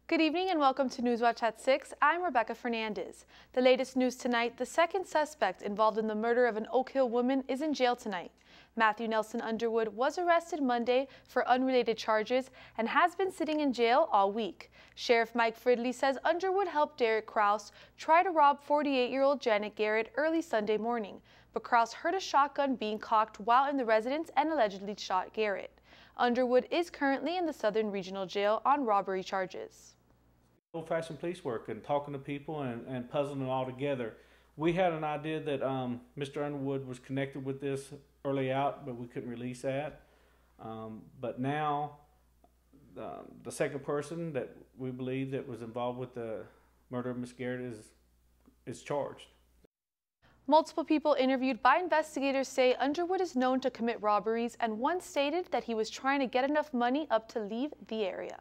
Good evening and welcome to Newswatch at 6. I'm Rebecca Fernandez. The latest news tonight, the second suspect involved in the murder of an Oak Hill woman is in jail tonight. Matthew Nelson Underwood was arrested Monday for unrelated charges and has been sitting in jail all week. Sheriff Mike Fridley says Underwood helped Derek Krause try to rob 48-year-old Janet Garrett early Sunday morning, but Krause heard a shotgun being cocked while in the residence and allegedly shot Garrett. Underwood is currently in the Southern Regional Jail on robbery charges. Old-fashioned police work and talking to people and puzzling it all together. We had an idea that Mr. Underwood was connected with this early out, but we couldn't release that. But now the second person that we believe that was involved with the murder of Miss Garrett is charged. Multiple people interviewed by investigators say Underwood is known to commit robberies and once stated that he was trying to get enough money up to leave the area.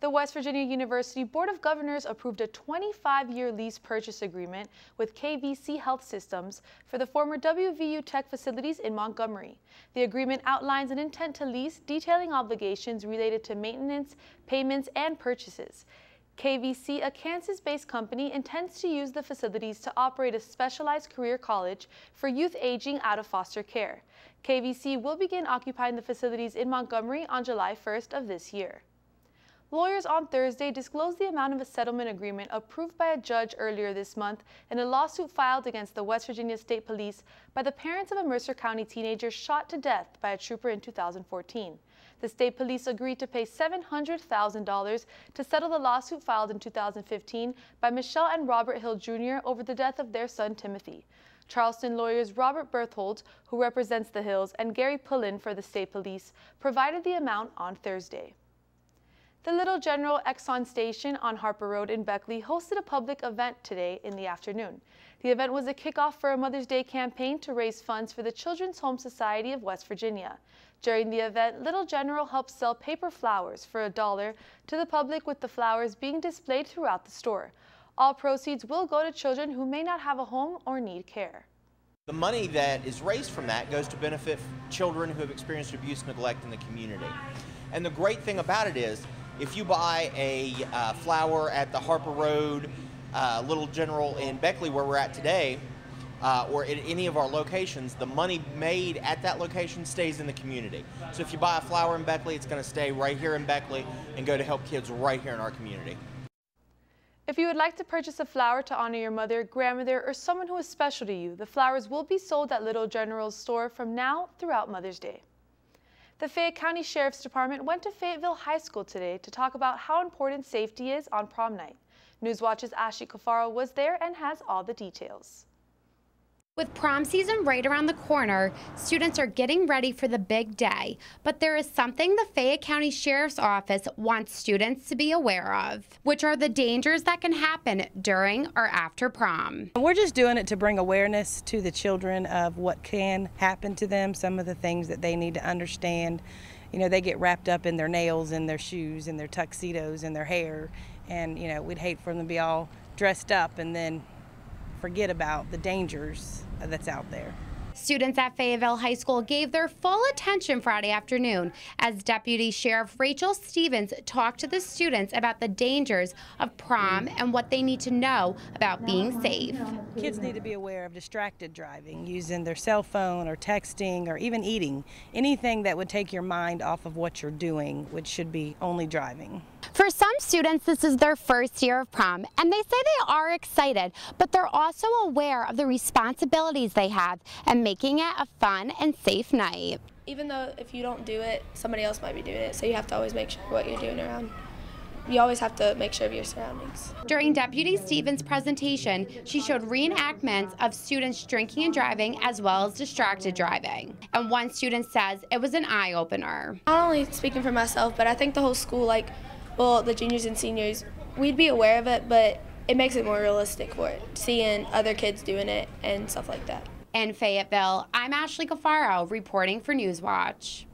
The West Virginia University Board of Governors approved a 25-year lease purchase agreement with KVC Health Systems for the former WVU Tech facilities in Montgomery. The agreement outlines an intent to lease, detailing obligations related to maintenance, payments, and purchases. KVC, a Kansas-based company, intends to use the facilities to operate a specialized career college for youth aging out of foster care. KVC will begin occupying the facilities in Montgomery on July 1st of this year. Lawyers on Thursday disclosed the amount of a settlement agreement approved by a judge earlier this month in a lawsuit filed against the West Virginia State Police by the parents of a Mercer County teenager shot to death by a trooper in 2014. The state police agreed to pay $700,000 to settle the lawsuit filed in 2015 by Michelle and Robert Hill Jr. over the death of their son Timothy. Charleston lawyers Robert Berthold, who represents the Hills, and Gary Pullen for the state police, provided the amount on Thursday. The Little General Exxon station on Harper Road in Beckley hosted a public event today in the afternoon. The event was a kickoff for a Mother's Day campaign to raise funds for the Children's Home Society of West Virginia. During the event, Little General helped sell paper flowers for $1 to the public, with the flowers being displayed throughout the store. All proceeds will go to children who may not have a home or need care. The money that is raised from that goes to benefit children who have experienced abuse and neglect in the community. And the great thing about it is, if you buy a flower at the Harper Road Little General in Beckley, where we're at today, or at any of our locations, the money made at that location stays in the community. So if you buy a flower in Beckley, it's going to stay right here in Beckley and go to help kids right here in our community. If you would like to purchase a flower to honor your mother, grandmother, or someone who is special to you, the flowers will be sold at Little General's store from now throughout Mother's Day. The Fayette County Sheriff's Department went to Fayetteville High School today to talk about how important safety is on prom night. Newswatch's Ashley Cafaro was there and has all the details. With prom season right around the corner, students are getting ready for the big day. But there is something the Fayette County Sheriff's Office wants students to be aware of, which are the dangers that can happen during or after prom. We're just doing it to bring awareness to the children of what can happen to them, some of the things that they need to understand. You know, they get wrapped up in their nails and their shoes and their tuxedos and their hair, and, you know, we'd hate for them to be all dressed up and then forget about the dangers that's out there. Students at Fayetteville High School gave their full attention Friday afternoon as Deputy Sheriff Rachel Stevens talked to the students about the dangers of prom and what they need to know about being safe. Kids need to be aware of distracted driving, using their cell phone or texting or even eating. Anything that would take your mind off of what you're doing, which should be only driving. For some students, this is their first year of prom, and they say they are excited, but they're also aware of the responsibilities they have and making it a fun and safe night. Even though if you don't do it, somebody else might be doing it, so you have to always make sure what you're doing around. You always have to make sure of your surroundings. During Deputy Stevens' presentation, she showed reenactments of students drinking and driving as well as distracted driving. And one student says it was an eye-opener. Not only speaking for myself, but I think the whole school, well, the juniors and seniors, we'd be aware of it, but it makes it more realistic for it, seeing other kids doing it and stuff like that. In Fayetteville, I'm Ashley Cafaro reporting for Newswatch.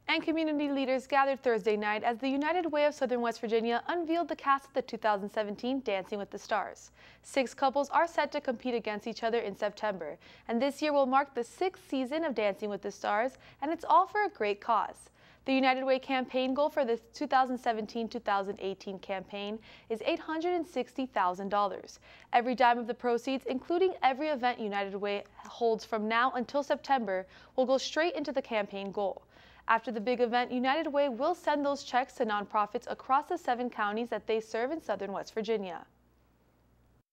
And community leaders gathered Thursday night as the United Way of Southern West Virginia unveiled the cast of the 2017 Dancing with the Stars. 6 couples are set to compete against each other in September, and this year will mark the 6th season of Dancing with the Stars, and it's all for a great cause. The United Way campaign goal for the 2017-2018 campaign is $860,000. Every dime of the proceeds, including every event United Way holds from now until September, will go straight into the campaign goal. After the big event, United Way will send those checks to nonprofits across the 7 counties that they serve in southern West Virginia.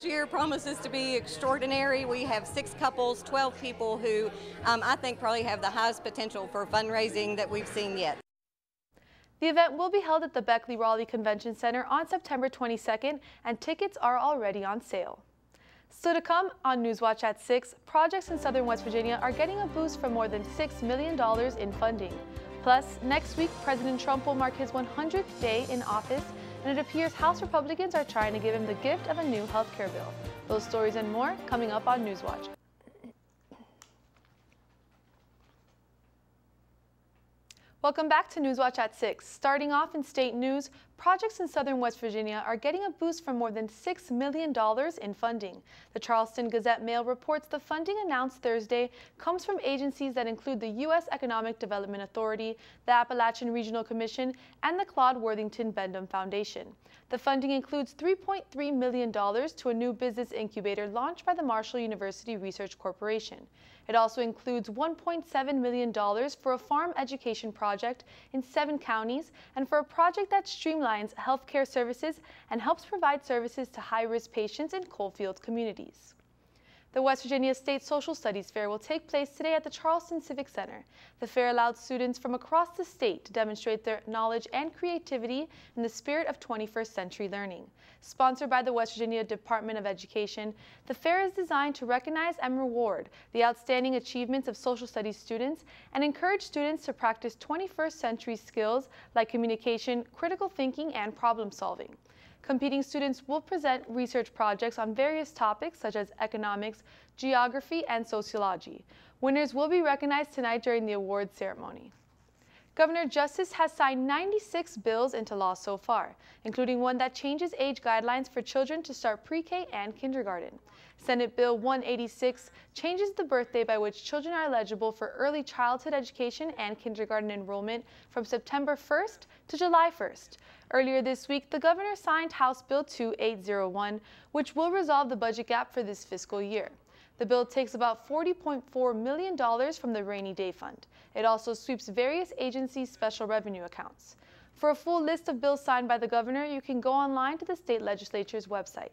This year promises to be extraordinary. We have 6 couples, 12 people who I think probably have the highest potential for fundraising that we've seen yet. The event will be held at the Beckley-Raleigh Convention Center on September 22nd, and tickets are already on sale. Still to come on Newswatch at 6, projects in southern West Virginia are getting a boost from more than $6 million in funding. Plus, next week, President Trump will mark his 100th day in office, and it appears House Republicans are trying to give him the gift of a new health care bill. Those stories and more coming up on Newswatch. Welcome back to Newswatch at 6. Starting off in state news, projects in southern West Virginia are getting a boost from more than $6 million in funding. The Charleston Gazette-Mail reports the funding announced Thursday comes from agencies that include the U.S. Economic Development Authority, the Appalachian Regional Commission, and the Claude Worthington Bendham Foundation. The funding includes $3.3 million to a new business incubator launched by the Marshall University Research Corporation. It also includes $1.7 million for a farm education project in 7 counties and for a project that streamlines healthcare services and helps provide services to high-risk patients in coalfield communities. The West Virginia State Social Studies Fair will take place today at the Charleston Civic Center. The fair allowed students from across the state to demonstrate their knowledge and creativity in the spirit of 21st century learning. Sponsored by the West Virginia Department of Education, the fair is designed to recognize and reward the outstanding achievements of social studies students and encourage students to practice 21st century skills like communication, critical thinking, and problem solving. Competing students will present research projects on various topics such as economics, geography, and sociology. Winners will be recognized tonight during the awards ceremony. Governor Justice has signed 96 bills into law so far, including one that changes age guidelines for children to start pre-K and kindergarten. Senate Bill 186 changes the birthday by which children are eligible for early childhood education and kindergarten enrollment from September 1st to July 1st. Earlier this week, the governor signed House Bill 2801, which will resolve the budget gap for this fiscal year. The bill takes about $40.4 million from the Rainy Day Fund. It also sweeps various agencies' special revenue accounts. For a full list of bills signed by the governor, you can go online to the state legislature's website.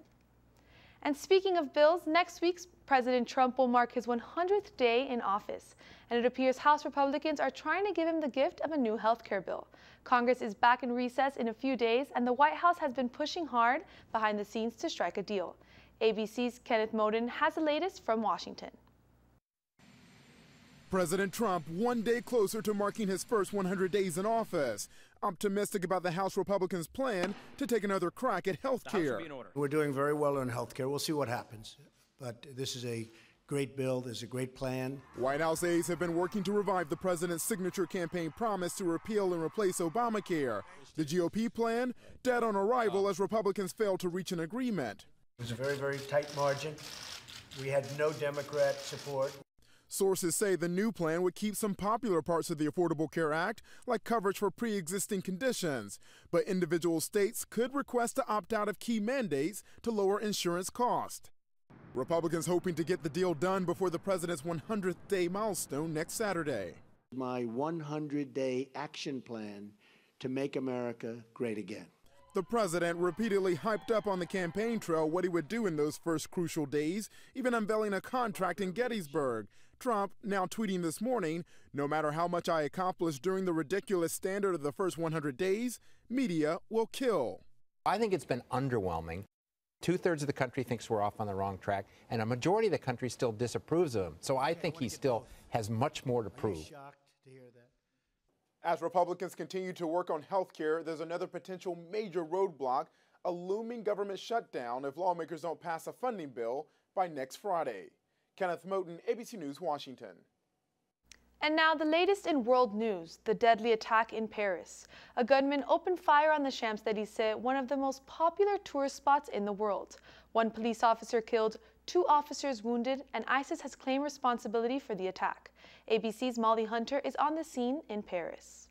And speaking of bills, next week, President Trump will mark his 100th day in office, and it appears House Republicans are trying to give him the gift of a new health care bill. Congress is back in recess in a few days, and the White House has been pushing hard behind the scenes to strike a deal. ABC's Kenneth Moden has the latest from Washington. President Trump one day closer to marking his first 100 days in office, optimistic about the House Republicans' plan to take another crack at health care. We're doing very well in health care. We'll see what happens. But this is a great bill. There's a great plan. White House aides have been working to revive the president's signature campaign promise to repeal and replace Obamacare. The GOP plan, dead on arrival as Republicans failed to reach an agreement. It was a very, very tight margin. We had no Democrat support. Sources say the new plan would keep some popular parts of the Affordable Care Act, like coverage for pre-existing conditions, but individual states could request to opt out of key mandates to lower insurance costs. Republicans hoping to get the deal done before the president's 100th day milestone next Saturday. My 100-day action plan to make America great again. The president repeatedly hyped up on the campaign trail what he would do in those first crucial days, even unveiling a contract in Gettysburg. Trump now tweeting this morning, "No matter how much I accomplish during the ridiculous standard of the first 100 days, media will kill." I think it's been underwhelming. 2/3 of the country thinks we're off on the wrong track, and a majority of the country still disapproves of him. So I think he still has much more to prove. As Republicans continue to work on health care, there's another potential major roadblock, a looming government shutdown if lawmakers don't pass a funding bill by next Friday. Kenneth Moten, ABC News, Washington. And now the latest in world news, the deadly attack in Paris. A gunman opened fire on the Champs-Élysées, one of the most popular tourist spots in the world. One police officer killed, 2 officers wounded, and ISIS has claimed responsibility for the attack. ABC's Molly Hunter is on the scene in Paris.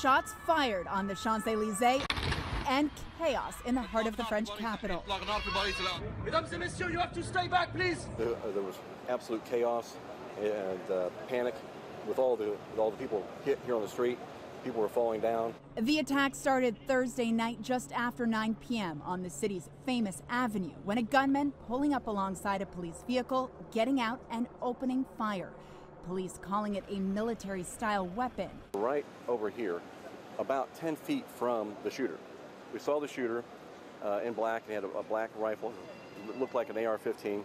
shots fired on the Champs-Élysées, and chaos in the heart of the French capital. Mesdames et messieurs, you have to stay back, please. There was absolute chaos and panic with all the people hit here on the street. People were falling down. The attack started Thursday night just after 9 p.m. on the city's famous avenue when a gunman pulling up alongside a police vehicle, getting out and opening fire. Police calling it a military-style weapon. Right over here, about 10 feet from the shooter. We saw the shooter in black. He had a black rifle. It looked like an AR-15.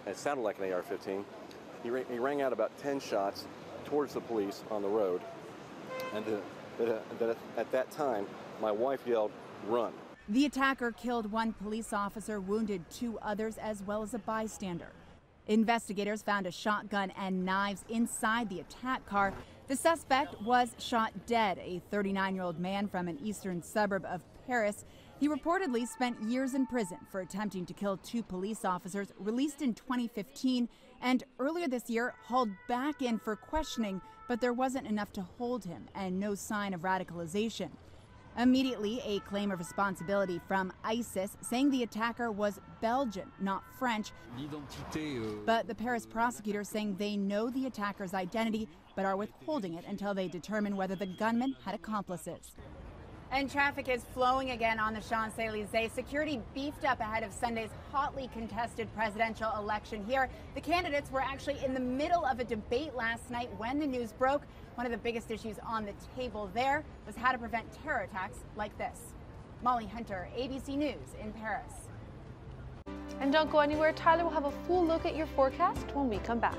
It sounded like an AR-15. He rang out about 10 shots towards the police on the road. And at that time, my wife yelled, "Run." The attacker killed one police officer, wounded 2 others, as well as a bystander. Investigators found a shotgun and knives inside the attack car. The suspect was shot dead, a 39-year-old man from an eastern suburb of Paris. He reportedly spent years in prison for attempting to kill 2 police officers, released in 2015, and earlier this year hauled back in for questioning, but there wasn't enough to hold him and no sign of radicalization. Immediately, a claim of responsibility from ISIS, saying the attacker was Belgian, not French. But the Paris prosecutors saying they know the attacker's identity, but are withholding it until they determine whether the gunman had accomplices. And traffic is flowing again on the Champs-Élysées. Security beefed up ahead of Sunday's hotly contested presidential election here. The candidates were actually in the middle of a debate last night when the news broke. One of the biggest issues on the table there was how to prevent terror attacks like this. Molly Hunter, ABC News in Paris. And don't go anywhere. Tyler will have a full look at your forecast when we come back.